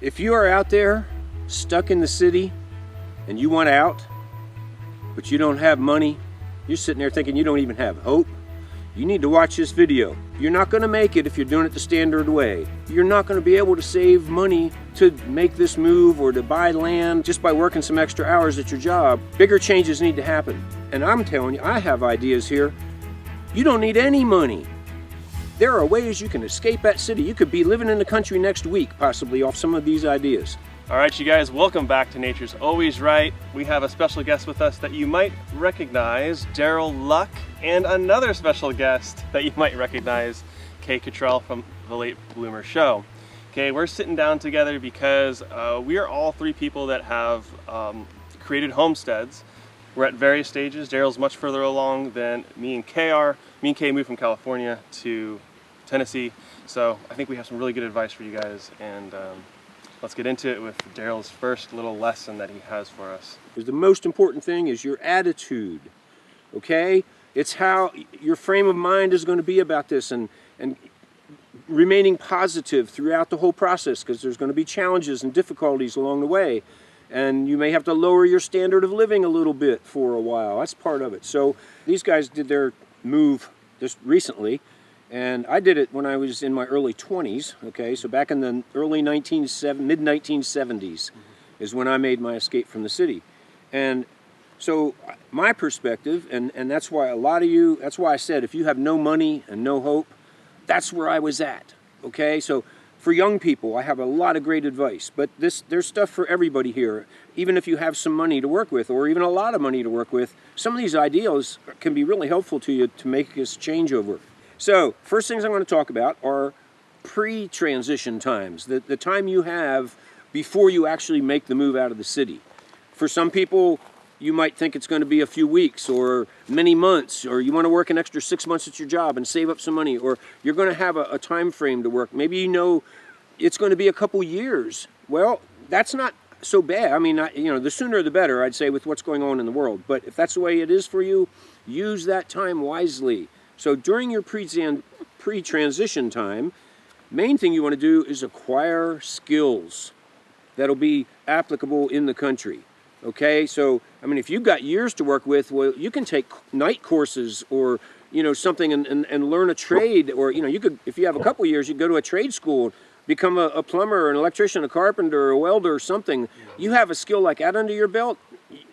If you are out there stuck in the city and you want out, but you don't have money, you're sitting there thinking you don't even have hope, you need to watch this video. You're not going to make it if you're doing it the standard way. You're not going to be able to save money to make this move or to buy land just by working some extra hours at your job. Bigger changes need to happen. And I'm telling you, I have ideas here. You don't need any money. There are ways you can escape that city. You could be living in the country next week, possibly, off some of these ideas. All right, you guys, welcome back to Nature's Always Right. We have a special guest with us that you might recognize, Daryl Luck, and another special guest that you might recognize, Kay Cottrell from the Late Bloomer Show. Okay, we're sitting down together because we are all three people that have created homesteads. We're at various stages. Daryl's much further along than me and Kay are. Me and Kay moved from California to Tennessee, so I think we have some really good advice for you guys, and let's get into it with Daryl's first little lesson that he has for us. The most important thing is your attitude, okay? It's how your frame of mind is going to be about this, and remaining positive throughout the whole process, because there's going to be challenges and difficulties along the way, and you may have to lower your standard of living a little bit for a while. That's part of it. So these guys did their move just recently, and I did it when I was in my early 20s, okay? So back in the mid-1970s is when I made my escape from the city. And so my perspective, and that's why a lot of you, that's why I said if you have no money and no hope, that's where I was at, okay? So for young people, I have a lot of great advice, but there's stuff for everybody here. Even if you have some money to work with, or even a lot of money to work with, some of these ideas can be really helpful to you to make this changeover. So, first things I'm going to talk about are pre-transition times, the time you have before you actually make the move out of the city. For some people, you might think it's going to be a few weeks or many months, or you want to work an extra 6 months at your job and save up some money, or you're going to have a time frame to work. Maybe you know it's going to be a couple years. Well, that's not so bad. I mean, the sooner the better, I'd say, with what's going on in the world. But if that's the way it is for you, use that time wisely. So during your pre-transition time, main thing you want to do is acquire skills that'll be applicable in the country. Okay, so I mean, if you've got years to work with, well, you can take night courses or something and learn a trade, or you could, if you have a couple years, you go to a trade school, become a plumber, an electrician, a carpenter, a welder, or something. You have a skill like that under your belt,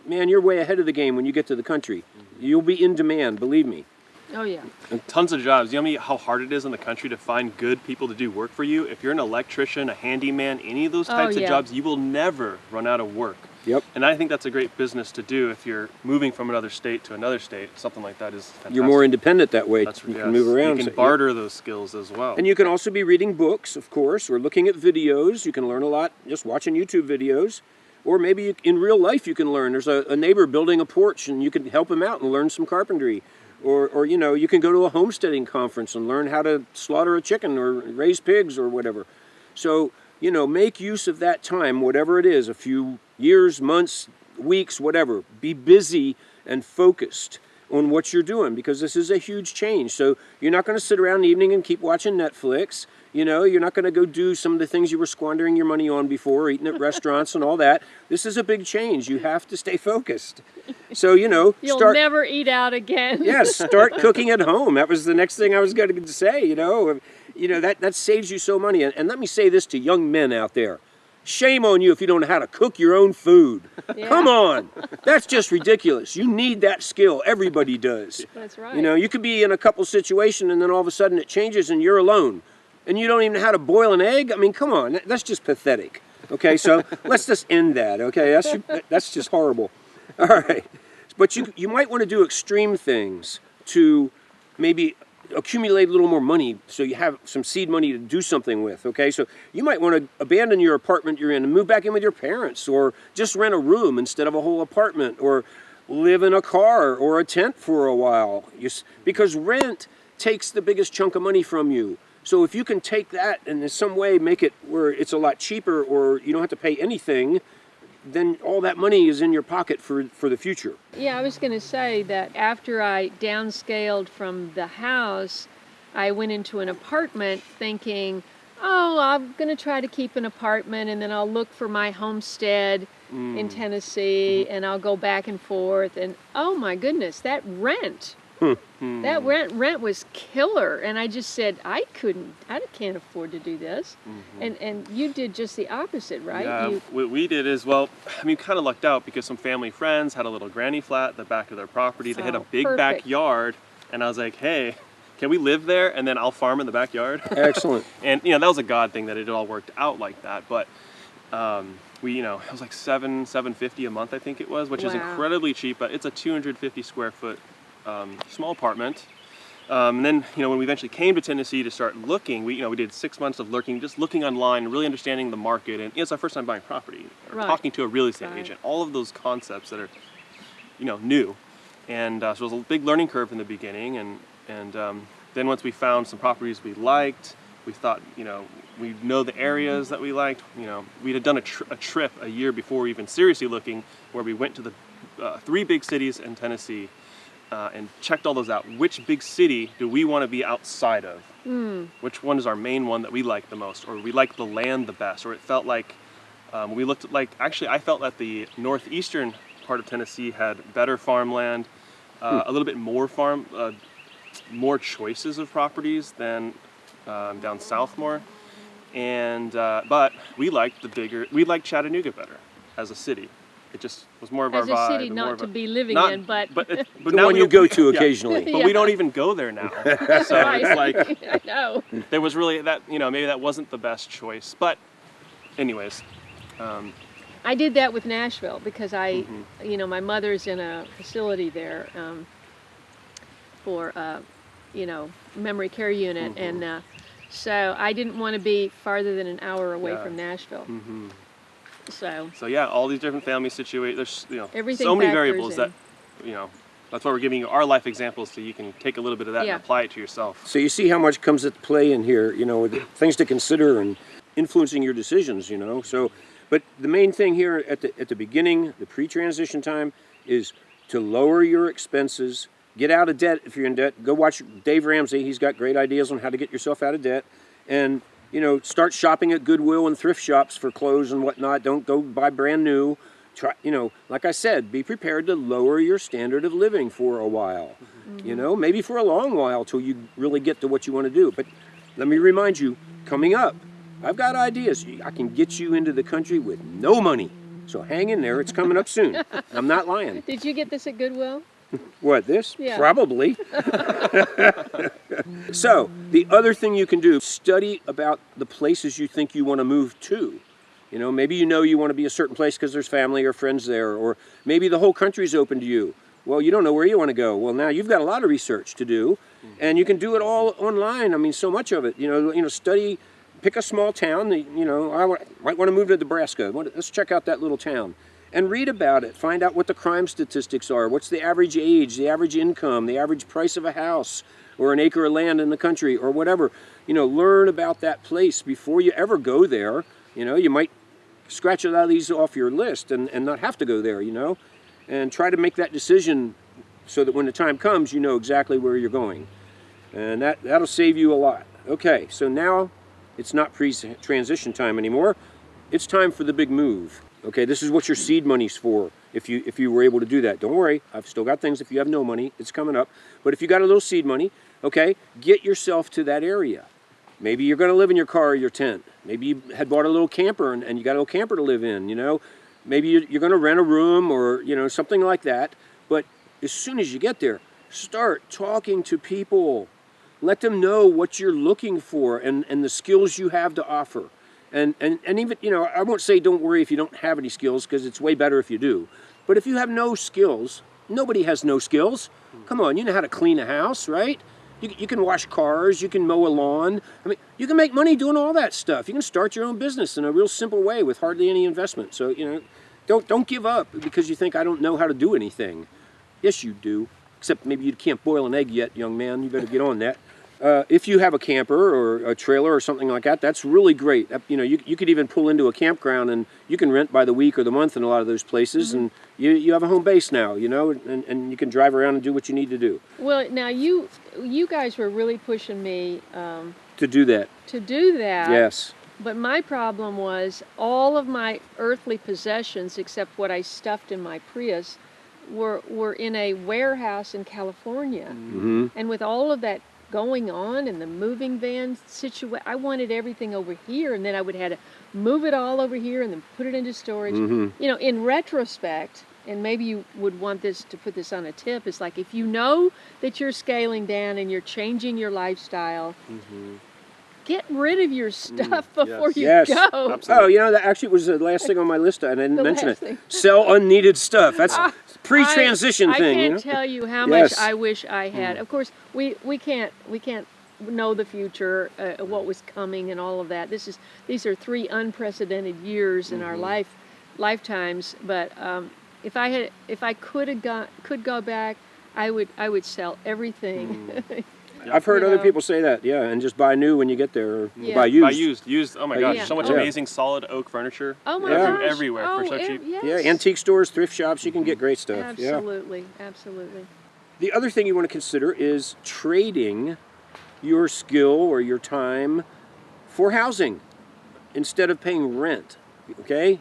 man, you're way ahead of the game when you get to the country. You'll be in demand, believe me. Oh yeah. And tons of jobs. You know how hard it is in the country to find good people to do work for you? If you're an electrician, a handyman, any of those types of jobs, you will never run out of work. Yep. And I think that's a great business to do if you're moving from another state to another state. Something like that is fantastic. You're more independent that way. That's, you can move around. You can barter those skills as well. And you can also be reading books, of course, or looking at videos. You can learn a lot just watching YouTube videos. Or maybe in real life you can learn. There's a neighbor building a porch and you can help him out and learn some carpentry. Or you can go to a homesteading conference and learn how to slaughter a chicken or raise pigs or whatever. So, make use of that time, whatever it is, a few years, months, weeks, whatever. Be busy and focused on what you're doing, because this is a huge change. So you're not going to sit around in the evening and keep watching Netflix. You're not going to go do some of the things you were squandering your money on before, eating at restaurants and all that. This is a big change. You have to stay focused. So, You'll never eat out again. Yes, start cooking at home. That was the next thing I was going to say, that saves you so money. And let me say this to young men out there. Shame on you if you don't know how to cook your own food. Yeah. Come on. That's just ridiculous. You need that skill. Everybody does. That's right. You could be in a couple situation and then all of a sudden it changes and you're alone. And you don't even know how to boil an egg? I mean, come on. That's just pathetic. Okay, so let's just end that, okay? That's just horrible. All right. But you might want to do extreme things to maybe accumulate a little more money so you have some seed money to do something with, okay? So you might want to abandon your apartment you're in and move back in with your parents, or just rent a room instead of a whole apartment, or live in a car or a tent for a while. Because rent takes the biggest chunk of money from you. So if you can take that and in some way make it where it's a lot cheaper, or you don't have to pay anything, then all that money is in your pocket for the future. Yeah, I was going to say that after I downscaled from the house, I went into an apartment thinking, Oh, I'm going to try to keep an apartment, and then I'll look for my homestead in Tennessee, and I'll go back and forth. And oh my goodness, that rent. That rent was killer, and I just said I can't afford to do this, and you did just the opposite, right? Yeah, what we did is, well, I mean, kind of lucked out because some family friends had a little granny flat at the back of their property. They had a big backyard, and I was like, hey, can we live there, and then I'll farm in the backyard? Excellent. And that was a God thing that it all worked out like that. But we, it was like $750 a month, I think it was, which is incredibly cheap. But it's a 250 square foot small apartment. And then, when we eventually came to Tennessee to start looking, we did 6 months of just looking online, really understanding the market. And it's our first time buying property or talking to a real estate agent. All of those concepts that are, new. And so it was a big learning curve in the beginning. And then once we found some properties we liked, we thought, we know the areas that we liked. We had done a trip a year before even seriously looking, where we went to the 3 big cities in Tennessee and checked all those out. Which big city do we want to be outside of? Which one is our main one that we like the most, or we like the land the best, or it felt like we looked at, actually I felt that the northeastern part of Tennessee had better farmland, a little bit more more choices of properties than down south more, and but we liked Chattanooga better as a city. It just was more of our vibe. As a city not to be living in, but the now one you go to occasionally. But we don't even go there now. So it's like, I know. There was really that, maybe that wasn't the best choice. But anyways. I did that with Nashville because my mother's in a facility there for, memory care unit. And so I didn't want to be farther than an hour away from Nashville. So yeah, all these different family situations. There's everything so many factors variables in. that that's why we're giving you our life examples, so you can take a little bit of that and apply it to yourself. So you see how much comes at play in here. Things to consider and influencing your decisions. So, but the main thing here at the beginning, the pre-transition time, is to lower your expenses. Get out of debt if you're in debt. Go watch Dave Ramsey. He's got great ideas on how to get yourself out of debt. And start shopping at Goodwill and thrift shops for clothes and whatnot. Don't go buy brand new. Try, like I said, be prepared to lower your standard of living for a while. Maybe for a long while till you really get to what you want to do. But let me remind you, coming up, I've got ideas. I can get you into the country with no money. So hang in there. It's coming up soon. I'm not lying. Did you get this at Goodwill? What, this? Yeah. Probably. So, the other thing you can do, study about the places you think you want to move to. Maybe you want to be a certain place because there's family or friends there, or maybe the whole country's open to you. Well, you don't know where you want to go. Well, now you've got a lot of research to do, and you can do it all online. I mean, so much of it. Study, pick a small town. I might want to move to Nebraska. Let's check out that little town. And read about it. Find out what the crime statistics are. What's the average age, the average income, the average price of a house or an acre of land in the country or whatever. Learn about that place before you ever go there. You might scratch a lot of these off your list and not have to go there, and try to make that decision so that when the time comes, you know exactly where you're going. And that'll save you a lot. Okay, so now it's not pre-transition time anymore. It's time for the big move. Okay, this is what your seed money's for. If you were able to do that, don't worry. I've still got things. If you have no money, it's coming up. But if you got a little seed money, okay, get yourself to that area. Maybe you're going to live in your car or your tent. Maybe you had bought a little camper and you got a little camper to live in. Maybe you're going to rent a room or something like that. But as soon as you get there, start talking to people. Let them know what you're looking for and the skills you have to offer. And even, I won't say don't worry if you don't have any skills, because it's way better if you do. But if you have no skills, nobody has no skills. Come on, you know how to clean a house, right? You can wash cars, you can mow a lawn. I mean, you can make money doing all that stuff. You can start your own business in a real simple way with hardly any investment. So, don't give up because you think I don't know how to do anything. Yes, you do. Except maybe you can't boil an egg yet, young man. You better get on that. If you have a camper or a trailer or something like that, that's really great. You could even pull into a campground and you can rent by the week or the month in a lot of those places, and you have a home base now, and you can drive around and do what you need to do. Well, now you guys were really pushing me To do that. to do that. Yes. But my problem was all of my earthly possessions, except what I stuffed in my Prius, were in a warehouse in California. Mm-hmm. And with all of that going on and the moving van situation, I wanted everything over here, and then I would have to move it all over here and then put it into storage. Mm-hmm. You know, in retrospect, and maybe you would want this to put this on a tip, it's like if you know that you're scaling down and you're changing your lifestyle, get rid of your stuff before you Yes. go. Absolutely. Oh, you know, that actually was the last thing on my list, and I didn't The mention last it. thing. Sell unneeded stuff. That's pre-transition I thing. can't You know? tell you how Yes. much I wish I had. Of course, we can't know the future, what was coming, and all of that. These are 3 unprecedented years in our lifetimes. But if I could go back, I would sell everything. I've heard You other know. people say that, yeah, and just buy new when you get there, or Yeah. buy used. Buy used. Oh my Buy gosh, used. so much Yeah. amazing solid oak furniture. Oh my Yeah. gosh! Everywhere for so cheap. Yes. Yeah, antique stores, thrift shops, you can get great stuff. Yeah. Absolutely, absolutely. The other thing you want to consider is trading your skill or your time for housing instead of paying rent. Okay?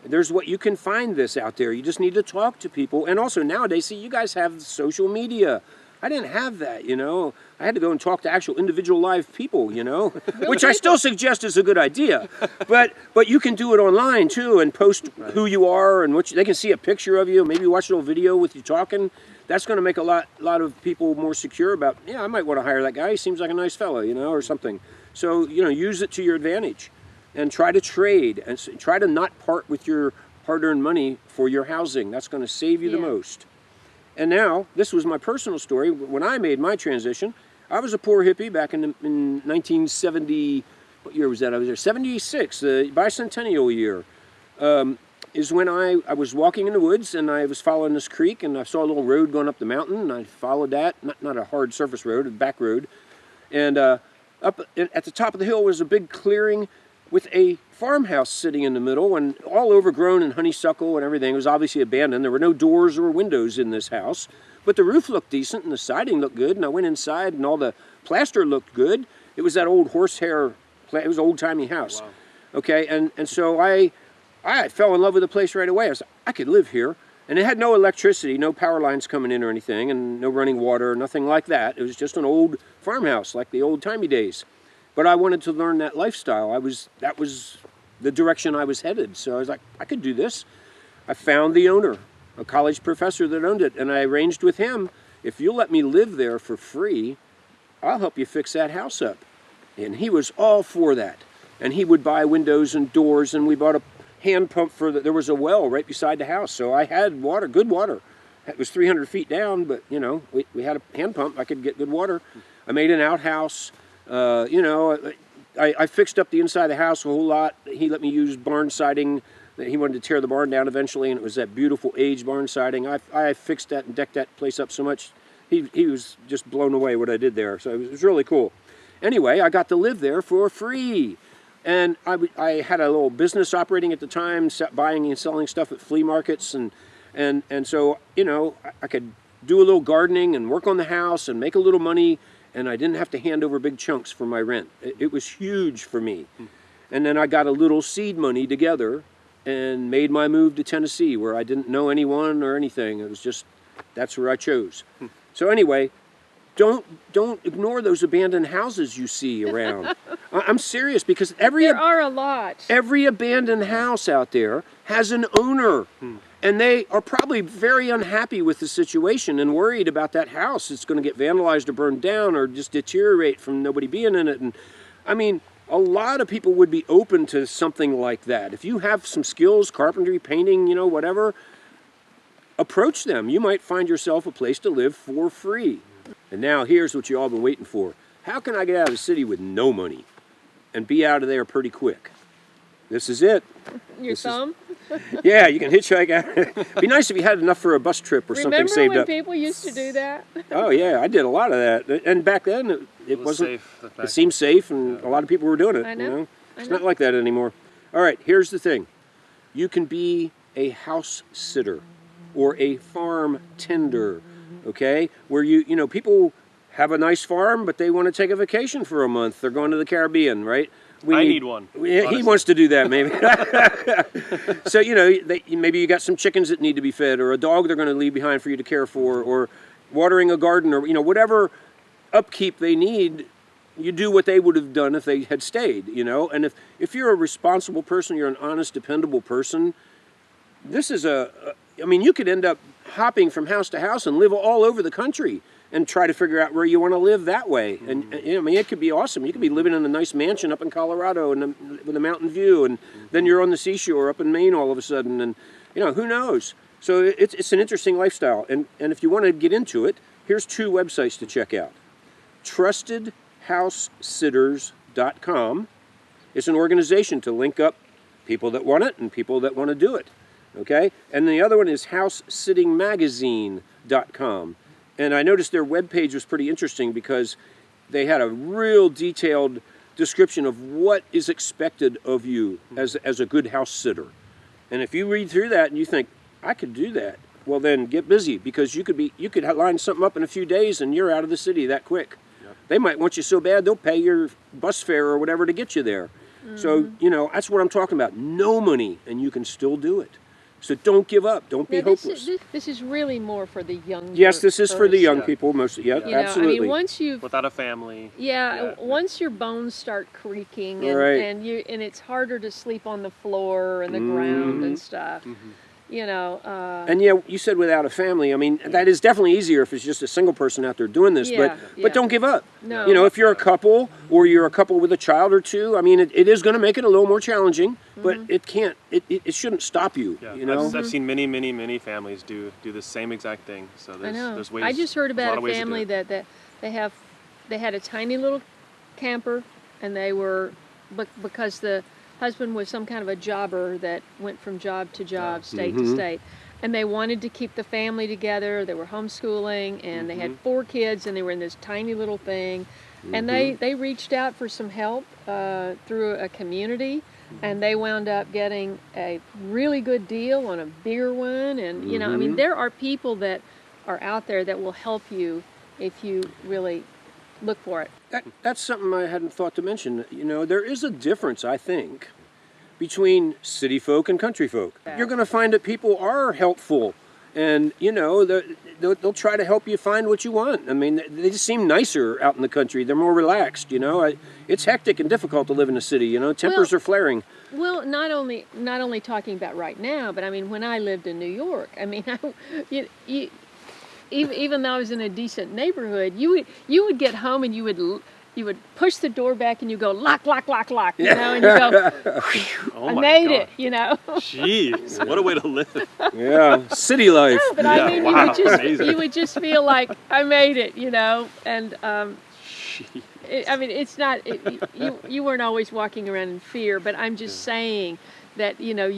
There's what you can find this out there. You just need to talk to people. And also nowadays, see, you guys have social media. I didn't have that, you know. I had to go and talk to actual individual live people, you know, which I still suggest is a good idea. But you can do it online too and post who you are and they can see a picture of you, maybe watch a little video with you talking. That's going to make a lot of people more secure about, yeah, I might want to hire that guy. He seems like a nice fellow, you know, or something. So, you know, use it to your advantage and try to trade and try to not part with your hard-earned money for your housing. That's going to save you the most. And now, this was my personal story. When I made my transition, I was a poor hippie back in 1970, what year was that? I was there, 76, the bicentennial year, is when I was walking in the woods and I was following this creek and I saw a little road going up the mountain and I followed that, not a hard surface road, a back road. And up at the top of the hill was a big clearing with a farmhouse sitting in the middle and all overgrown in honeysuckle and everything. It was obviously abandoned. There were no doors or windows in this house, but the roof looked decent and the siding looked good. And I went inside and all the plaster looked good. It was that old horsehair, it was an old-timey house. Wow. Okay, and so I fell in love with the place right away. I was like, I could live here. And it had no electricity, no power lines coming in or anything, and no running water, nothing like that. It was just an old farmhouse like the old-timey days. But I wanted to learn that lifestyle. That was the direction I was headed. So I was like, I could do this. I found the owner, a college professor that owned it, and I arranged with him, if you'll let me live there for free, I'll help you fix that house up. And he was all for that. And he would buy windows and doors, and we bought a hand pump there was a well right beside the house. So I had water, good water. It was 300 feet down, but you know, we had a hand pump. I could get good water. I made an outhouse. You know, I fixed up the inside of the house a whole lot. He let me use barn siding. He wanted to tear the barn down eventually, and it was that beautiful aged barn siding. I fixed that and decked that place up so much. He was just blown away what I did there. So it was really cool. Anyway, I got to live there for free. And I had a little business operating at the time, buying and selling stuff at flea markets. And so, you know, I could do a little gardening and work on the house and make a little money. And I didn't have to hand over big chunks for my rent. It was huge for me. And then I got a little seed money together and made my move to Tennessee, where I didn't know anyone or anything. It was just, that's where I chose. So anyway, don't ignore those abandoned houses you see around. I'm serious, because There are a lot. every abandoned house out there has an owner. And they are probably very unhappy with the situation and worried about that house. It's going to get vandalized or burned down or just deteriorate from nobody being in it. And I mean, a lot of people would be open to something like that. If you have some skills, carpentry, painting, you know, whatever, approach them. You might find yourself a place to live for free. And now here's what you all been waiting for. How can I get out of the city with no money and be out of there pretty quick? This is it. Your thumb? Yeah, you can hitchhike out. It'd be nice if you had enough for a bus trip or something saved Remember when up. people used to do that? Oh yeah, I did a lot of that. And back then it was wasn't. safe. It seemed safe, and a lot of people were doing it. I know. You know? I It's know. not like that anymore. All right, here's the thing. You can be a house sitter or a farm tender, okay? Where you know, people have a nice farm, but they want to take a vacation for a month. They're going to the Caribbean, right? I need one. He wants to do that, maybe. So, you know, maybe you got some chickens that need to be fed, or a dog they're going to leave behind for you to care for, or watering a garden, or, you know, whatever upkeep they need, you do what they would have done if they had stayed, you know. And if you're a responsible person, you're an honest, dependable person, this is I mean, you could end up hopping from house to house and live all over the country and try to figure out where you want to live that way. And you know, I mean, it could be awesome. You could be living in a nice mansion up in Colorado and with a mountain view, and then you're on the seashore up in Maine all of a sudden, and you know, who knows? So it's an interesting lifestyle. And if you want to get into it, here's 2 websites to check out. TrustedHouseSitters.com. It's an organization to link up people that want it and people that want to do it. Okay? And the other one is HouseSittingMagazine.com. And I noticed their webpage was pretty interesting because they had a real detailed description of what is expected of you as a good house sitter. And if you read through that and you think, I could do that, well then get busy, because you could line something up in a few days and you're out of the city that quick. Yep. They might want you so bad they'll pay your bus fare or whatever to get you there. So, you know, that's what I'm talking about. No money, and you can still do it. So don't give up. Don't be hopeless. This is really more for the young. Yes, this is for the young people mostly. Yeah, you know, absolutely. I mean, once you've without a family. Once your bones start creaking and, right. and it's harder to sleep on the floor and the ground and stuff. You know. And yeah, you said without a family. I mean, that is definitely easier if it's just a single person out there doing this. But don't give up. No. You know, if you're a couple or you're a couple with a child or two, I mean, it is going to make it a little more challenging. But it can't. It shouldn't stop you. Yeah. You know. I've seen many families do the same exact thing. So there's ways. I just heard about a family that they had a tiny little camper, and they were because the husband was some kind of a jobber that went from job to job, state to state. And they wanted to keep the family together. They were homeschooling, and they had 4 kids, and they were in this tiny little thing. And they reached out for some help through a community, and they wound up getting a really good deal on a bigger one. And, you know, I mean, there are people that are out there that will help you if you really look for it. That's something I hadn't thought to mention. You know, there is a difference, I think, between city folk and country folk. You're going to find that people are helpful, and you know, they'll try to help you find what you want. I mean, they just seem nicer out in the country. They're more relaxed. You know, it's hectic and difficult to live in a city. You know, tempers are flaring. Well, not only talking about right now, but I mean, when I lived in New York, I mean, even though I was in a decent neighborhood, you would get home and you would push the door back and you go lock, you know, and you go, I made it, you know. Jeez, what a way to live. Yeah, city life. No, but I mean, you would just feel like I made it, you know, and I mean, it's not you weren't always walking around in fear, but I'm just saying that, you know,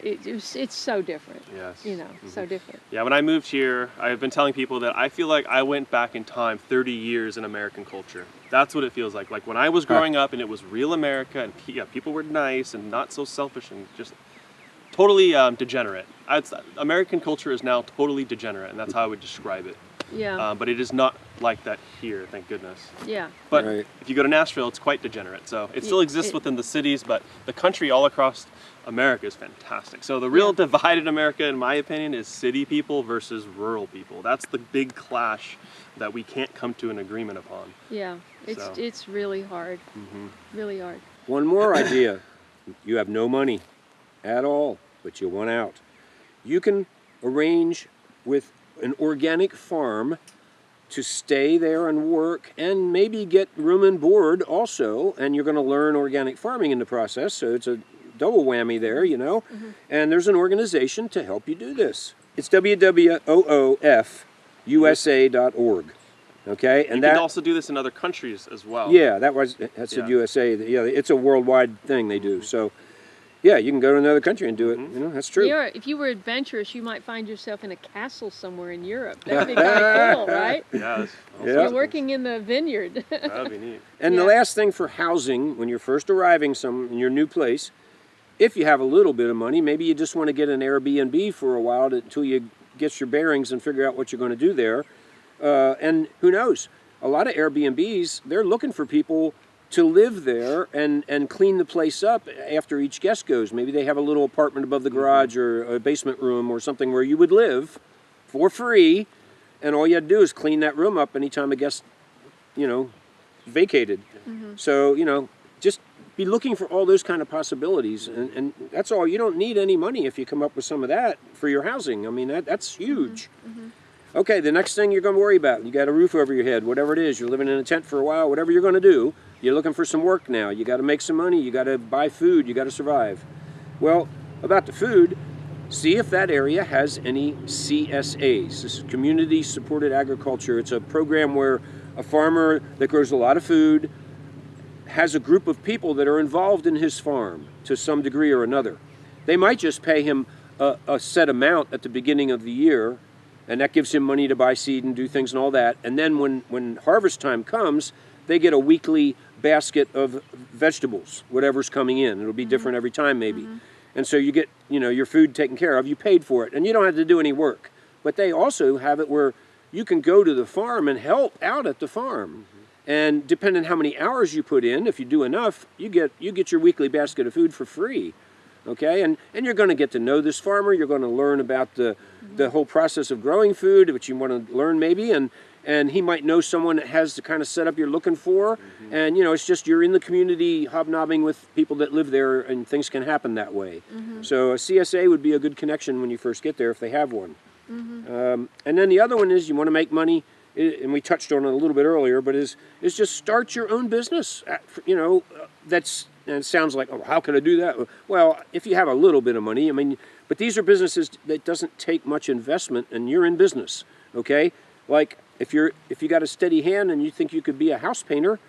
it's so different. Yes. You know, so different. Yeah, when I moved here, I've been telling people that I feel like I went back in time 30 years in American culture. That's what it feels like. Like when I was growing up and it was real America, and people were nice and not so selfish and just totally degenerate. American culture is now totally degenerate, and that's how I would describe it. Yeah. But it is not like that here, thank goodness. Yeah. But if you go to Nashville, it's quite degenerate. So it still exists within the cities, but the country all across America is fantastic. So the real divide in America, in my opinion, is city people versus rural people. That's the big clash that we can't come to an agreement upon. Yeah, it's really hard. Really hard. One more idea. You have no money at all, but you want out. You can arrange with an organic farm to stay there and work and maybe get room and board also, and you're going to learn organic farming in the process, so it's a double whammy there, you know. And there's an organization to help you do this. It's www.oofusa.org. Okay, and you can also do this in other countries as well. Yeah, that's the USA. Yeah, it's a worldwide thing they do. So, yeah, you can go to another country and do it. You know, that's true. If you were adventurous, you might find yourself in a castle somewhere in Europe. That'd be kind of cool, right? Yeah. You're working in the vineyard. That'd be neat. And the last thing for housing, when you're first arriving in your new place, if you have a little bit of money, maybe you just want to get an Airbnb for a while until you get your bearings and figure out what you're going to do there. And who knows? a lot of Airbnbs, they're looking for people to live there and clean the place up after each guest goes. Maybe they have a little apartment above the garage or a basement room or something where you would live for free, and all you had to do is clean that room up anytime a guest, vacated. So, just be looking for all those kind of possibilities, and that's all. You don't need any money if you come up with some of that for your housing. I mean, that's huge. Okay, the next thing you're going to worry about, you got a roof over your head, whatever it is, you're living in a tent for a while, whatever you're going to do, you're looking for some work now. You got to make some money, you got to buy food, you got to survive. Well, about the food, see if that area has any CSAs. This is Community Supported Agriculture. It's a program where a farmer that grows a lot of food has a group of people that are involved in his farm to some degree or another. They might just pay him a set amount at the beginning of the year, and that gives him money to buy seed and do things and all that. And then when harvest time comes, they get a weekly basket of vegetables, whatever's coming in. It'll be different every time maybe. And so you get, your food taken care of. You paid for it, and you don't have to do any work. But they also have it where you can go to the farm and help out at the farm. And depending on how many hours you put in, if you do enough, you get your weekly basket of food for free. Okay, and you're going to get to know this farmer. You're going to learn about the whole process of growing food, which you want to learn maybe, and he might know someone that has the kind of setup you're looking for. And it's just you're in the community hobnobbing with people that live there, and things can happen that way. So a CSA would be a good connection when you first get there if they have one. And then the other one is you want to make money, and we touched on it a little bit earlier, but is just start your own business. And it sounds like, oh, how can I do that? Well, if you have a little bit of money, but these are businesses that doesn't take much investment, and you're in business, okay? Like if you got a steady hand and you think you could be a house painter,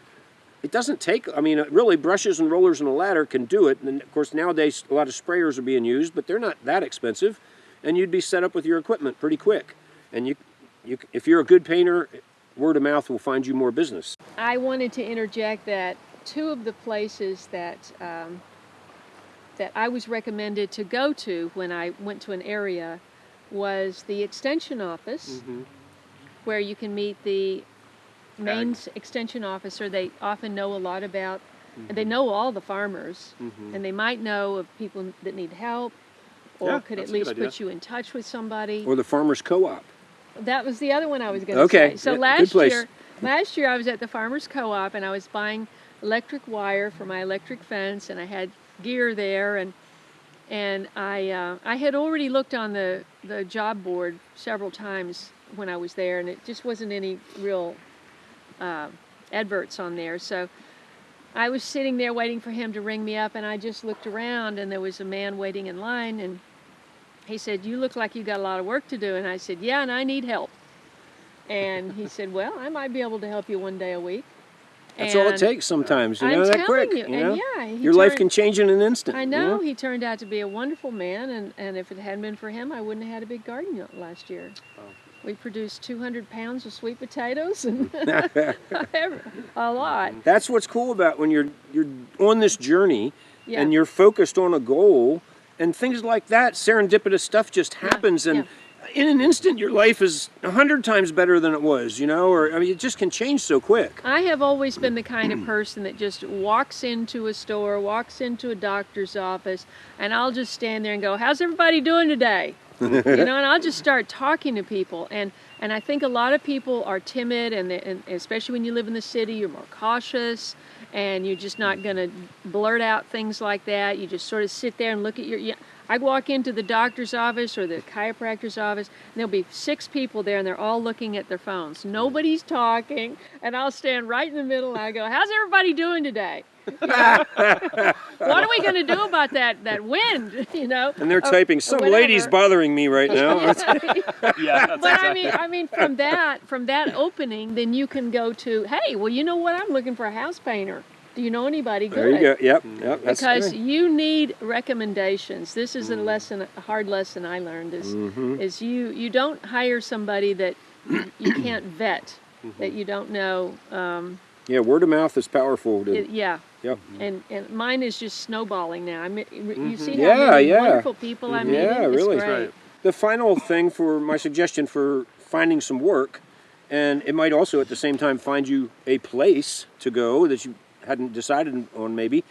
it doesn't take, really brushes and rollers and a ladder can do it. And of course nowadays a lot of sprayers are being used, but they're not that expensive, and you'd be set up with your equipment pretty quick. And if you're a good painter, word of mouth will find you more business. I wanted to interject that two of the places that I was recommended to go to when I went to an area was the extension office, where you can meet the main extension officer. They often know a lot about, and they know all the farmers, and they might know of people that need help, or could at least put you in touch with somebody. Or the farmers co-op. That was the other one I was going to say. So last year I was at the farmers co-op, and I was buying electric wire for my electric fence, and I had gear there, and I had already looked on the job board several times when I was there, and it just wasn't any real adverts on there. So I was sitting there waiting for him to ring me up, and I just looked around, and there was a man waiting in line, and he said, "You look like you got a lot of work to do." And I said, "Yeah, and I need help." And he said, "Well, I might be able to help you one day a week." That's all it takes sometimes, I'm that quick. telling you. And yeah, your life can change in an instant. I know. He turned out to be a wonderful man, and if it hadn't been for him, I wouldn't have had a big garden last year. We produced 200 pounds of sweet potatoes, and a lot. That's what's cool about when you're on this journey, and you're focused on a goal, and things like that, serendipitous stuff just happens, and in an instant your life is 100 times better than it was, it just can change so quick. I have always been the kind of person that just walks into a store, walks into a doctor's office, and I'll just stand there and go, "How's everybody doing today?" And I'll just start talking to people, and I think a lot of people are timid, and especially when you live in the city, you're more cautious, and you're just not going to blurt out things like that. You just sort of sit there and look at I walk into the doctor's office or the chiropractor's office, and there'll be 6 people there, and they're all looking at their phones. Nobody's talking, and I'll stand right in the middle, and I go, "How's everybody doing today? What are we going to do about that wind?" And they're typing, "Some lady's bothering me right now." From that opening, then you can go to, "Hey, well, you know what? I'm looking for a house painter. Do you know anybody good?" There you go. Yep. That's because you need recommendations. This is a hard lesson I learned is you don't hire somebody that you can't vet, that you don't know. Word of mouth is powerful. Yep. And mine is just snowballing now. You see how many wonderful people I'm meeting? Yeah, really. It's great. The final thing for my suggestion for finding some work, And it might also at the same time find you a place to go that you hadn't decided on maybe,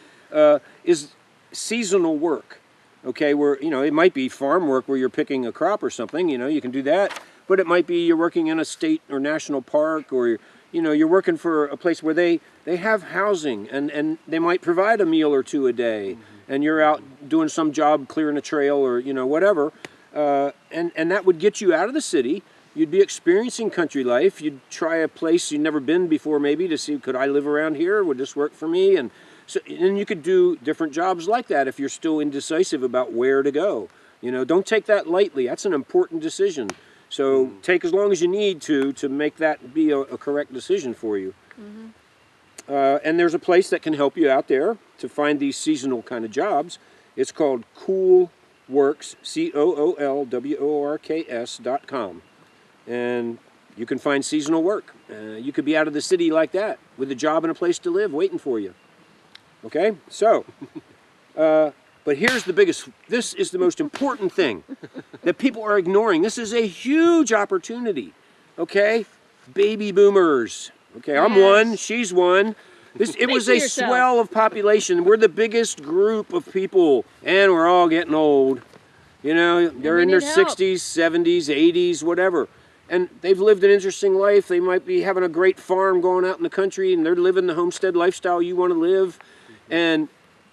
is seasonal work. Okay, where, it might be farm work where you're picking a crop or something, you can do that. But it might be you're working in a state or national park, or, you're working for a place where they have housing and they might provide a meal or two a day. And you're out doing some job clearing a trail or, whatever. And that would get you out of the city. You'd be experiencing country life. You'd try a place you'd never been before maybe to see, could I live around here? Would this work for me? And you could do different jobs like that if you're still indecisive about where to go. Don't take that lightly. That's an important decision. So take as long as you need to make that be a correct decision for you. And there's a place that can help you out there to find these seasonal kind of jobs. It's called Cool Works, COOLWORKS.com. And you can find seasonal work. You could be out of the city like that with a job and a place to live waiting for you. Okay, so, but here's the biggest, this is the most important thing that people are ignoring. This is a huge opportunity, okay? Baby boomers, okay? I'm one, she's one. It was a swell of population. We're the biggest group of people, and we're all getting old. They're in their 60s, 70s, 80s, whatever. And they've lived an interesting life. They might be having a great farm going out in the country, and they're living the homestead lifestyle you want to live. And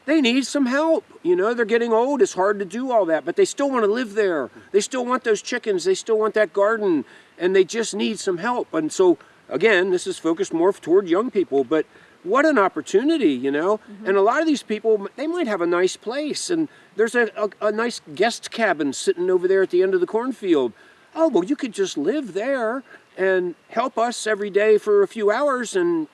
they need some help. They're getting old. It's hard to do all that, but they still want to live there. They still want those chickens. They still want that garden, and they just need some help. And so, again, this is focused more toward young people, but what an opportunity, And a lot of these people, they might have a nice place, and there's a nice guest cabin sitting over there at the end of the cornfield. Oh, well, you could just live there and help us every day for a few hours, and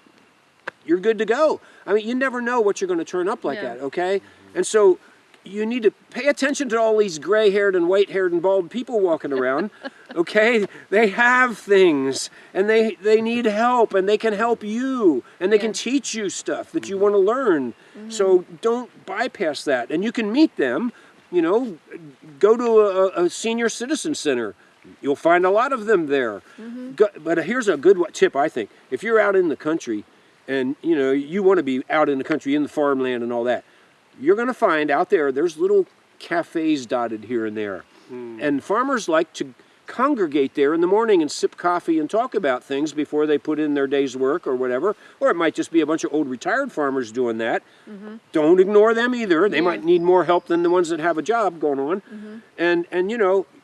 you're good to go. I mean, you never know what you're going to turn up like that, okay? And so you need to pay attention to all these gray-haired and white-haired and bald people walking around, okay? They have things, and they need help, and they can help you, and they can teach you stuff that you want to learn. So don't bypass that. And you can meet them, go to a senior citizen center. You'll find a lot of them there. But here's a good tip, I think. If you're out in the country, and you want to be out in the country, in the farmland and all that, you're going to find out there's little cafes dotted here and there. And farmers like to congregate there in the morning and sip coffee and talk about things before they put in their day's work or whatever. Or it might just be a bunch of old retired farmers doing that. Don't ignore them either. They might need more help than the ones that have a job going on. And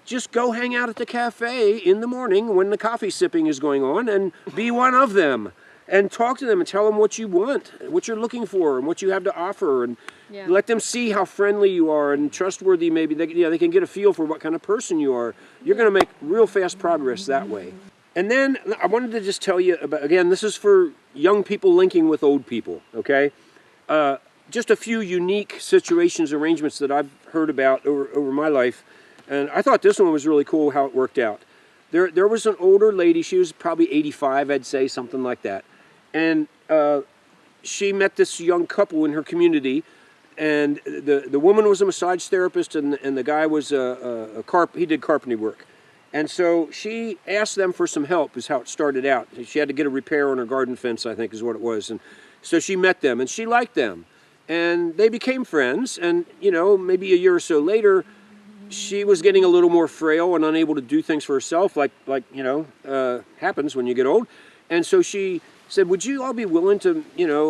just go hang out at the cafe in the morning when the coffee sipping is going on and be one of them. And talk to them and tell them what you want, what you're looking for, and what you have to offer, and let them see how friendly you are and trustworthy. Maybe they can get a feel for what kind of person you are. You're going to make real fast progress that way. And then I wanted to just tell you about, again, this is for young people linking with old people. Okay, just a few unique situations, arrangements that I've heard about over my life, and I thought this one was really cool how it worked out. There was an older lady. She was probably 85, I'd say, something like that. And she met this young couple in her community, and the woman was a massage therapist, and the guy was he did carpentry work. And so she asked them for some help, is how it started out. She had to get a repair on her garden fence, I think is what it was. And so she met them, and she liked them. And they became friends, and maybe a year or so later, she was getting a little more frail and unable to do things for herself, like happens when you get old. And so she said, would you all be willing to,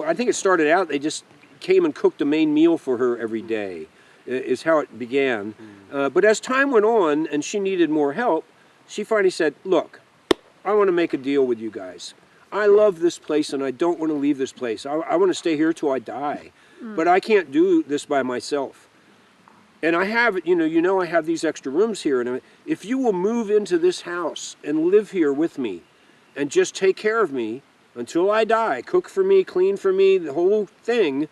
I think it started out, they just came and cooked a main meal for her every day, is how it began. But as time went on and she needed more help, she finally said, look, I want to make a deal with you guys. I love this place and I don't want to leave this place. I want to stay here till I die, but I can't do this by myself. And I have, I have these extra rooms here, and if you will move into this house and live here with me and just take care of me until I die, cook for me, clean for me, the whole thing,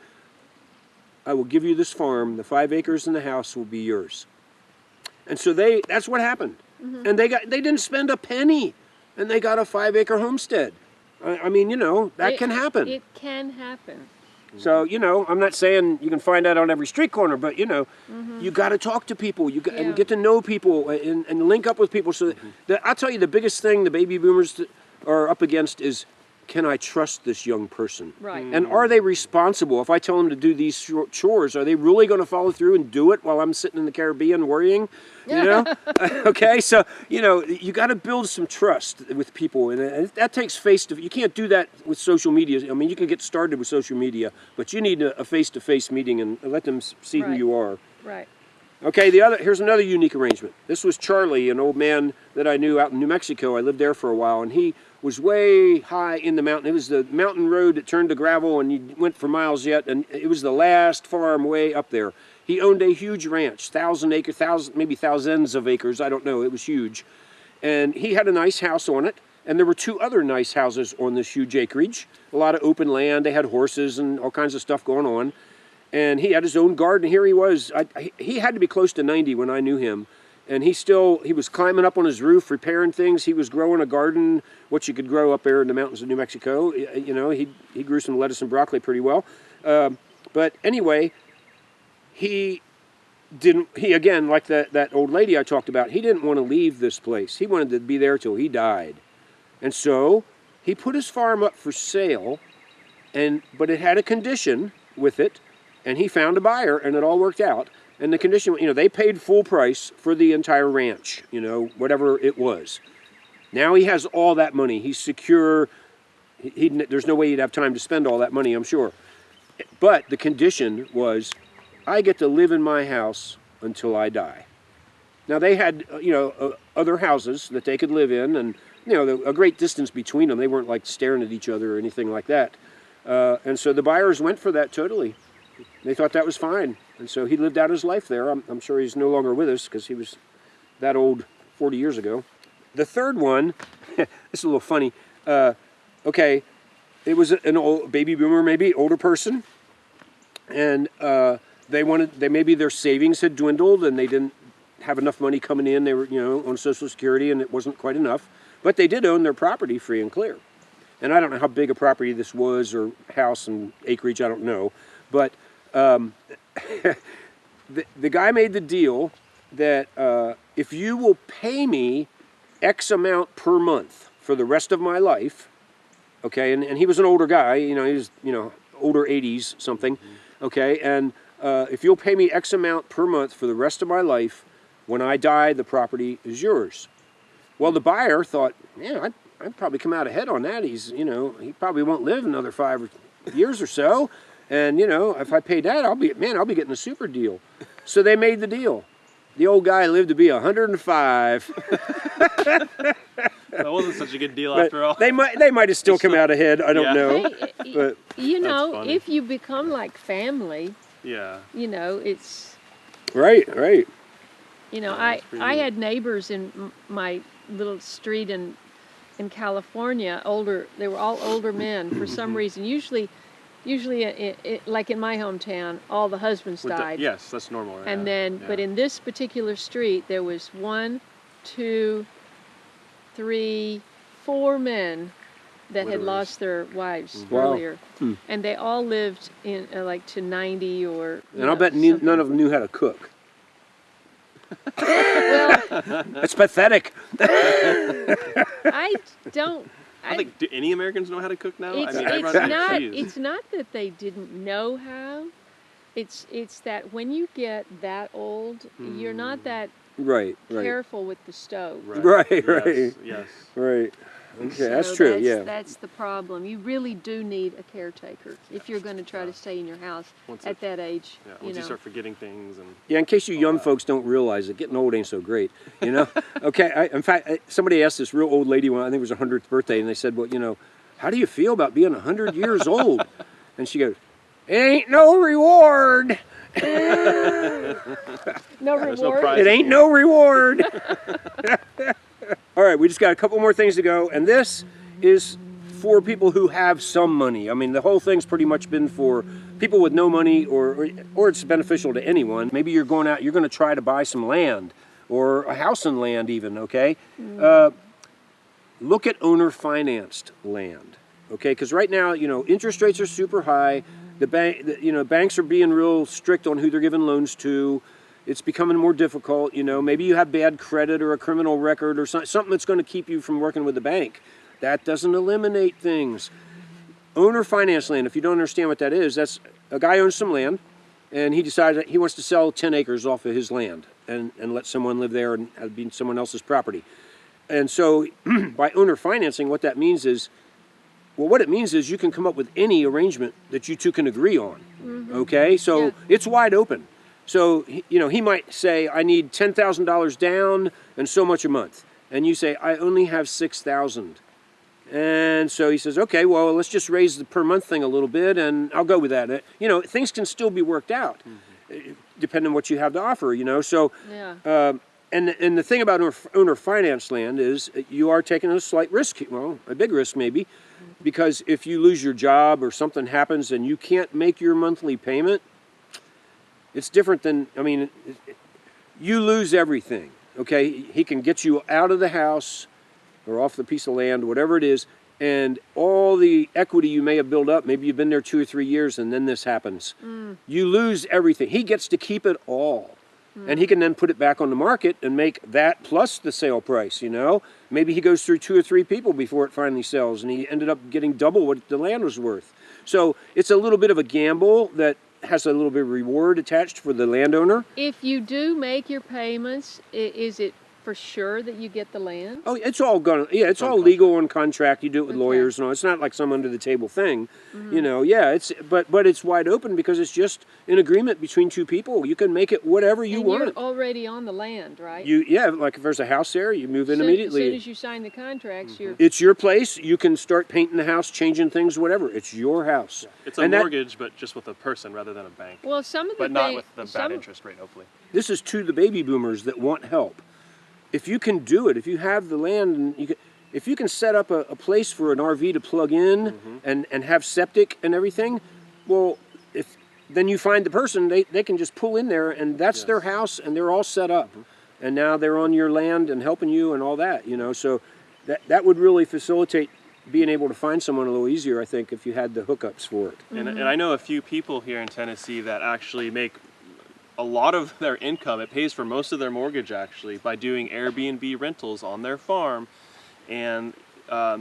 I will give you this farm. The 5 acres and the house will be yours. And so that's what happened. And they didn't spend a penny, and they got a 5-acre homestead. I mean, that can happen. It can happen. So, I'm not saying you can find that on every street corner, but, you got to talk to people and get to know people and link up with people. So I'll tell you the biggest thing the baby boomers are up against is, can I trust this young person? Right. And are they responsible? If I tell them to do these chores, are they really going to follow through and do it while I'm sitting in the Caribbean worrying? You know? Okay, so, you know, you got to build some trust with people. And that takes face-to-face. You can't do that with social media. I mean, you can get started with social media, but you need a face-to-face meeting and let them see who Right. you are. Right. Okay, here's another unique arrangement. This was Charlie, an old man that I knew out in New Mexico. I lived there for a while, and he was way high in the mountain. It was the mountain road that turned to gravel, and you went for miles yet, and it was the last farm way up there. He owned a huge ranch, 1,000 acres, maybe thousands of acres, I don't know, it was huge. And he had a nice house on it, and there were 2 other nice houses on this huge acreage. A lot of open land, they had horses and all kinds of stuff going on. And he had his own garden. Here he was. He had to be close to 90 when I knew him. And he was climbing up on his roof, repairing things. He was growing a garden, what you could grow up there in the mountains of New Mexico. You know, he grew some lettuce and broccoli pretty well. But anyway, he again, like that old lady I talked about, he didn't want to leave this place. He wanted to be there till he died. And so he put his farm up for sale, but it had a condition with it. And he found a buyer, and it all worked out. And the condition, you know, they paid full price for the entire ranch, you know, whatever it was. Now he has all that money. He's secure. There's no way he'd have time to spend all that money, I'm sure. But the condition was, I get to live in my house until I die. Now they had, you know, other houses that they could live in, and, you know, a great distance between them. They weren't like staring at each other or anything like that. And so the buyers went for that totally. They thought that was fine. And so he lived out his life there. I'm sure he's no longer with us because he was that old 40 years ago. The third one, this is a little funny. Okay, it was an old baby boomer, maybe older person. And maybe their savings had dwindled and they didn't have enough money coming in. They were, you know, on Social Security and it wasn't quite enough. But they did own their property free and clear. And I don't know how big a property this was or house and acreage, I don't know. But the guy made the deal that if you will pay me X amount per month for the rest of my life, okay, and he was an older guy, you know, he was, you know, older 80s something, okay, and if you'll pay me X amount per month for the rest of my life, when I die, the property is yours. Well, the buyer thought, yeah, I'd probably come out ahead on that. He's, you know, he probably won't live another 5 years or so. And, you know, if I pay that, I'll be getting a super deal. So they made the deal. The old guy lived to be 105. That wasn't such a good deal But after all. They might have still come out ahead. I don't know. Hey, But you know, funny. if you become like family, Yeah. you know, it's, right. you know, Yeah, that's pretty I neat. had neighbors in my little street in California, they were all older men for some reason. Usually like in my hometown, all the husbands died. Yes, that's normal. And then, but in this particular street, there was 1, 2, 3, 4 men that had Widowers. lost their wives Wow. earlier. And they all lived in like to 90 or... you And I'll know, bet something. none of them knew how to cook. Well, That's pathetic. I don't... I think, do any Americans know how to cook now? It's, I mean, it's everybody not. geez. It's not that they didn't know how. It's that when you get that old, you're not that Right. careful with the stove. Right. Yes. Right. Okay, So that's true. That's the problem. You really do need a caretaker if you're going to try to stay in your house Once at that age. Yeah, you once know. you start forgetting things and Yeah, in case you young folks don't realize it, getting old ain't so great, you know? Okay, in fact, somebody asked this real old lady, I think it was her 100th birthday, and they said, well, you know, how do you feel about being 100 years old? And she goes, it ain't no reward. No There's no reward. prize. It ain't no reward. All right, we just got a couple more things to go, and this is for people who have some money. I mean, the whole thing's pretty much been for people with no money, or it's beneficial to anyone. Maybe you're going out, you're going to try to buy some land, or a house and land even, okay? Look at owner-financed land, okay? Because right now, you know, interest rates are super high. Banks are being real strict on who they're giving loans to. It's becoming more difficult, you know. Maybe you have bad credit or a criminal record or something that's going to keep you from working with the bank. That doesn't eliminate things. Owner finance land, if you don't understand what that is, that's a guy owns some land, and he decided that he wants to sell 10 acres off of his land and let someone live there and have been someone else's property. And so by owner financing, what that means is, well, what it means is you can come up with any arrangement that you two can agree on. Okay, so it's wide open. So, he might say, I need $10,000 down and so much a month. And you say, I only have $6,000. And so he says, okay, well, let's just raise the per month thing a little bit and I'll go with that. Things can still be worked out depending on what you have to offer, So, and the thing about owner finance land is you are taking a slight risk, well, a big risk maybe, because if you lose your job or something happens and you can't make your monthly payment, it's different than, you lose everything, okay? He can get you out of the house or off the piece of land, whatever it is, and all the equity you may have built up, maybe you've been there 2 or 3 years and then this happens. You lose everything. He gets to keep it all. And he can then put it back on the market and make that plus the sale price, Maybe he goes through 2 or 3 people before it finally sells, and he ended up getting double what the land was worth. So it's a little bit of a gamble that has a little bit of reward attached for the landowner. If you do make your payments, is it for sure that you get the land? Oh, it's all it's all legal on contract. You do it with lawyers and all. It's not like some under the table thing, it's but it's wide open because it's just an agreement between 2 people. You can make it whatever you want. You're already on the land, right? Like if there's a house there, you move in immediately. As soon as you sign the contracts, it's your place. You can start painting the house, changing things, whatever. It's your house. It's a mortgage, but just with a person rather than a bank. Well, some of the but not with the bad interest rate, hopefully. This is to the baby boomers that want help. If you can do it, if you have the land, and if you can set up a place for an RV to plug in and have septic and everything, well, then you find the person, they can just pull in there and that's their house and they're all set up. And now they're on your land and helping you and all that, So that would really facilitate being able to find someone a little easier, I think, if you had the hookups for it. And I know a few people here in Tennessee that actually make a lot of their income. It pays for most of their mortgage actually by doing Airbnb rentals on their farm. And a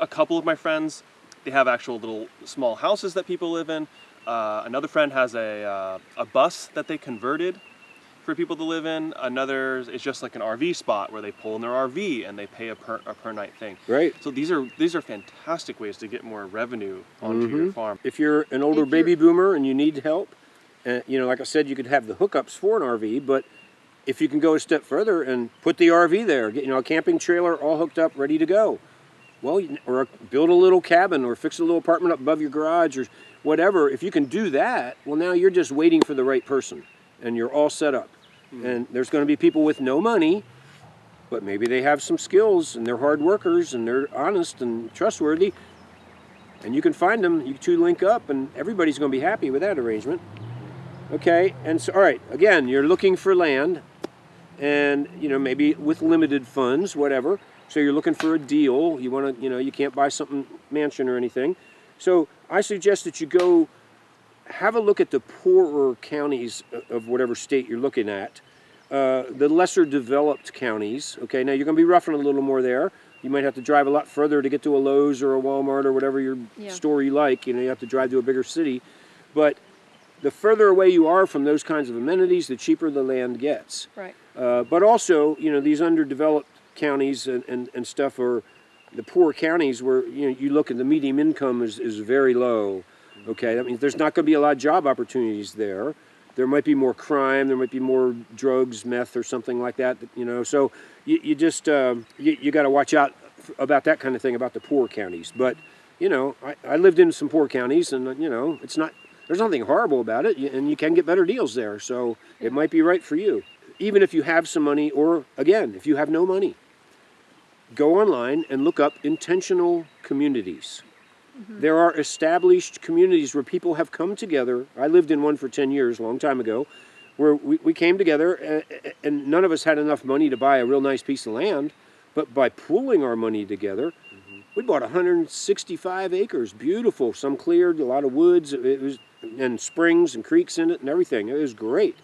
couple of my friends, they have actual little small houses that people live in. Another friend has a bus that they converted for people to live in. Another is just like an RV spot where they pull in their RV and they pay a per night thing. Right. So these are fantastic ways to get more revenue onto your farm. If you're an older baby boomer and you need help, like I said, you could have the hookups for an RV, but if you can go a step further and put the RV there, get a camping trailer all hooked up, ready to go. Well, or build a little cabin or fix a little apartment up above your garage or whatever. If you can do that, well, now you're just waiting for the right person and you're all set up. And there's going to be people with no money, but maybe they have some skills and they're hard workers and they're honest and trustworthy. And you can find them, you two link up, and everybody's going to be happy with that arrangement. Okay, and so, all right, again, you're looking for land and, maybe with limited funds, whatever. So you're looking for a deal. You want to, you can't buy something mansion or anything. So I suggest that you go have a look at the poorer counties of whatever state you're looking at, the lesser developed counties. Okay, now you're going to be roughing a little more there. You might have to drive a lot further to get to a Lowe's or a Walmart or whatever your store you like. You have to drive to a bigger city. But the further away you are from those kinds of amenities, the cheaper the land gets. Right. But also, these underdeveloped counties and stuff are the poor counties where, you look at the median income is very low. Okay, that means there's not going to be a lot of job opportunities there. There might be more crime, there might be more drugs, meth or something like that, So you just, you got to watch out about that kind of thing about the poor counties. But, I lived in some poor counties and, it's not, there's nothing horrible about it, and you can get better deals there, so it might be right for you. Even if you have some money, or again, if you have no money, go online and look up intentional communities. There are established communities where people have come together. I lived in one for 10 years, a long time ago, where we came together, and none of us had enough money to buy a real nice piece of land, but by pooling our money together, we bought 165 acres, beautiful, some cleared, a lot of woods, and springs and creeks in it and everything. It was great.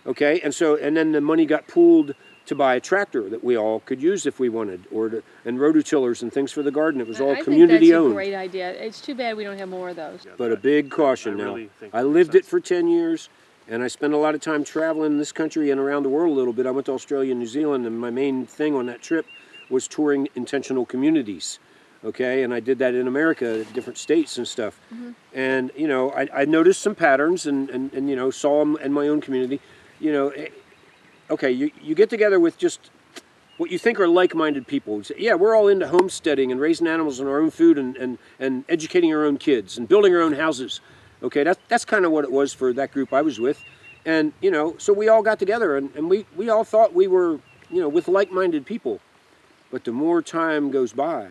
Okay, and then the money got pooled to buy a tractor that we all could use if we wanted, and rototillers and things for the garden. It was all community owned. I think that's a great idea. It's too bad we don't have more of those. But a big caution now. Really think I that lived makes it for 10 years, and I spent a lot of time traveling this country and around the world a little bit. I went to Australia and New Zealand, and my main thing on that trip was touring intentional communities. Okay, and I did that in America, different states and stuff. And, you know, I noticed some patterns and you know, saw them in my own community. You know, okay, you get together with just what you think are like-minded people. You say, yeah, we're all into homesteading and raising animals and our own food and educating our own kids and building our own houses. Okay, that's kind of what it was for that group I was with. And, you know, so we all got together and we all thought we were, you know, with like-minded people. But the more time goes by,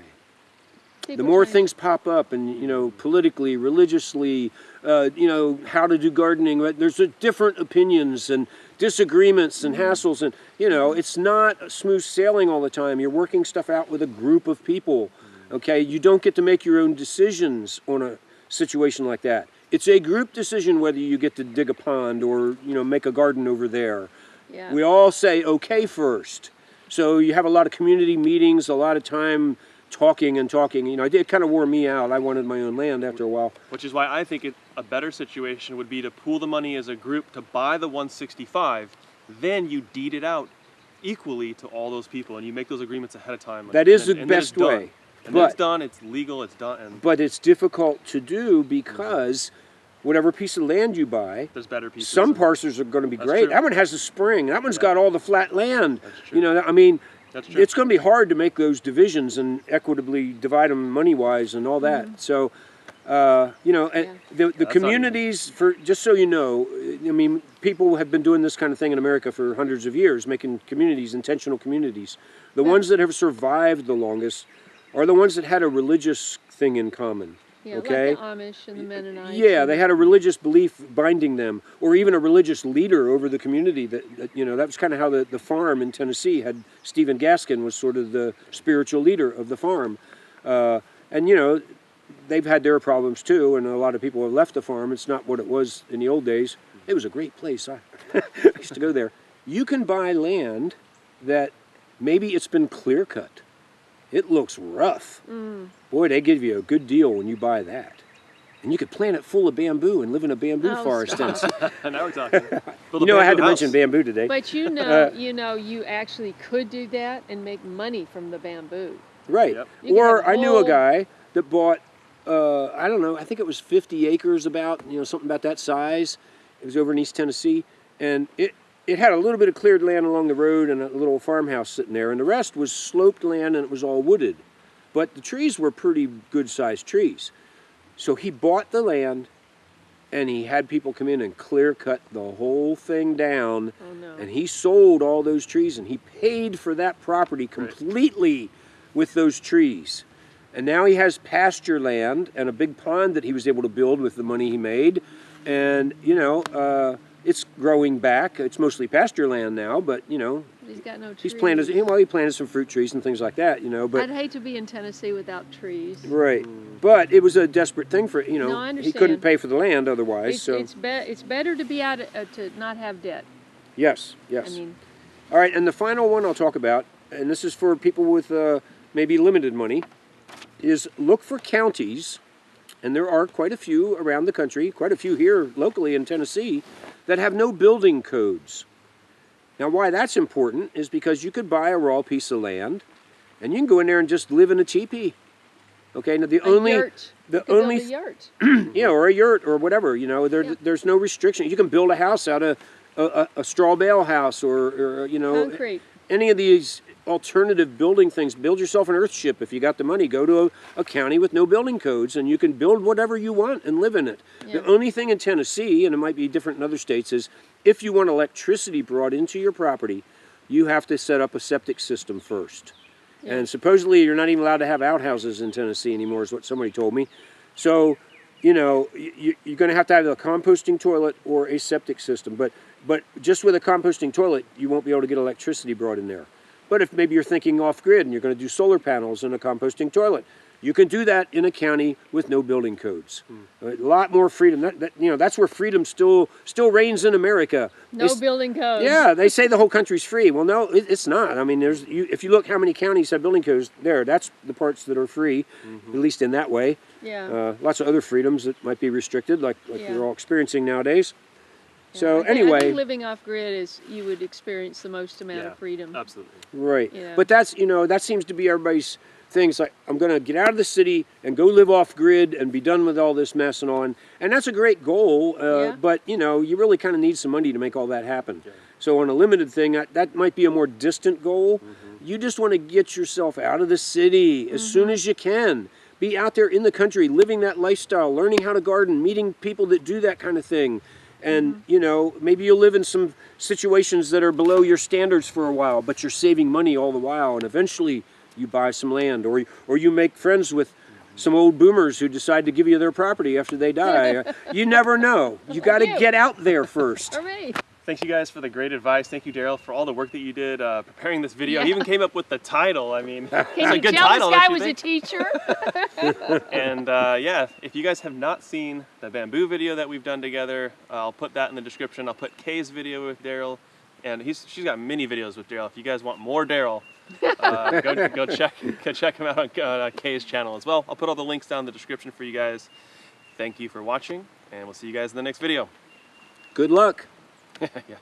the more things pop up, and, you know, politically, religiously, you know, how to do gardening. There's different opinions and disagreements and hassles, and, you know, it's not smooth sailing all the time. You're working stuff out with a group of people, okay? You don't get to make your own decisions on a situation like that. It's a group decision whether you get to dig a pond or, you know, make a garden over there. Yeah. We all say okay first. So you have a lot of community meetings, a lot of time talking and talking. You know, it kind of wore me out. I wanted my own land after a while. Which is why I think a better situation would be to pool the money as a group to buy the 165, then you deed it out equally to all those people, and you make those agreements ahead of time. That is the best way. And then it's done, it's legal, it's done. But it's difficult to do because whatever piece of land you buy, there's better pieces. Some parcels are going to be great. True. That one has a spring. That one's got all the flat land. That's true. You know, I mean, That's true. it's going to be hard to make those divisions and equitably divide them money-wise and all that. So, you know, the communities, for just so you know, I mean, people have been doing this kind of thing in America for hundreds of years, making communities, intentional communities. The ones that have survived the longest are the ones that had a religious thing in common. Yeah, okay? like the Amish and the Mennonites. Yeah, they had a religious belief binding them, or even a religious leader over the community. That you know, that was kind of how the farm in Tennessee had. Stephen Gaskin was sort of the spiritual leader of the farm, and you know, they've had their problems too, and a lot of people have left the farm. It's not what it was in the old days. It was a great place. I used to go there. You can buy land that maybe it's been clear cut. It looks rough. Boy, they give you a good deal when you buy that. And you could plant it full of bamboo and live in a bamboo forest. Now we're talking. You know, I had to mention bamboo today. But you know, you actually could do that and make money from the bamboo. Right. Yep. Or I knew a guy that bought, I don't know, I think it was 50 acres about, you know, something about that size. It was over in East Tennessee. And it had a little bit of cleared land along the road and a little farmhouse sitting there, and the rest was sloped land and it was all wooded. But the trees were pretty good-sized trees. So he bought the land, and he had people come in and clear cut the whole thing down. Oh, no. And he sold all those trees, and he paid for that property completely with those trees. And now he has pasture land and a big pond that he was able to build with the money he made. And, you know, it's growing back. It's mostly pasture land now, but, you know, He's got no trees. he planted some fruit trees and things like that, you know. But I'd hate to be in Tennessee without trees. right. But it was a desperate thing for, you know, No, I he understand. couldn't pay for the land otherwise. It's better to be out to not have debt. Yes. I mean, All right, and the final one I'll talk about, and this is for people with maybe limited money, is look for counties, and there are quite a few around the country, quite a few here locally in Tennessee, that have no building codes. Now, why that's important is because you could buy a raw piece of land, and you can go in there and just live in a teepee. Okay, now the only yurt. the You could only build a yurt. yeah, or a yurt or whatever. You know, there's no restriction. You can build a house out of a straw bale house or you know, Concrete. any of these alternative building things. Build yourself an earthship if you got the money. Go to a county with no building codes, and you can build whatever you want and live in it. Yeah. The only thing in Tennessee, and it might be different in other states, is if you want electricity brought into your property, you have to set up a septic system first. Yeah. And supposedly you're not even allowed to have outhouses in Tennessee anymore, is what somebody told me. So, you know, you're going to have a composting toilet or a septic system. But just with a composting toilet, you won't be able to get electricity brought in there. But if maybe you're thinking off-grid and you're going to do solar panels and a composting toilet, You can do that in a county with no building codes. A lot more freedom. That's where freedom still reigns in America. No building codes. Yeah, they say the whole country's free. Well, no, it's not. I mean, if you look how many counties have building codes, that's the parts that are free, at least in that way. Yeah. Lots of other freedoms that might be restricted, like we're all experiencing nowadays. Yeah. So I anyway, think living off grid is you would experience the most amount of freedom. Absolutely. right. Yeah. But that's that seems to be everybody's things. Like, I'm going to get out of the city and go live off grid and be done with all this mess and all. And that's a great goal. But you really kind of need some money to make all that happen. Yeah. So on a limited thing, that might be a more distant goal. You just want to get yourself out of the city as soon as you can. Be out there in the country, living that lifestyle, learning how to garden, meeting people that do that kind of thing. And, maybe you'll live in some situations that are below your standards for a while, but you're saving money all the while. And eventually you buy some land, or you make friends with some old boomers who decide to give you their property after they die. You never know. You got to get out there first. All right. Thanks you guys for the great advice. Thank you, Daryl, for all the work that you did preparing this video. I even came up with the title. I mean, Can it's a you good tell title, this guy don't you was a think? teacher? And if you guys have not seen the bamboo video that we've done together, I'll put that in the description. I'll put Kay's video with Daryl, and she's got many videos with Daryl. If you guys want more Daryl, go check him out on Kay's channel as well. I'll put all the links down in the description for you guys. Thank you for watching, and we'll see you guys in the next video. Good luck. Yes.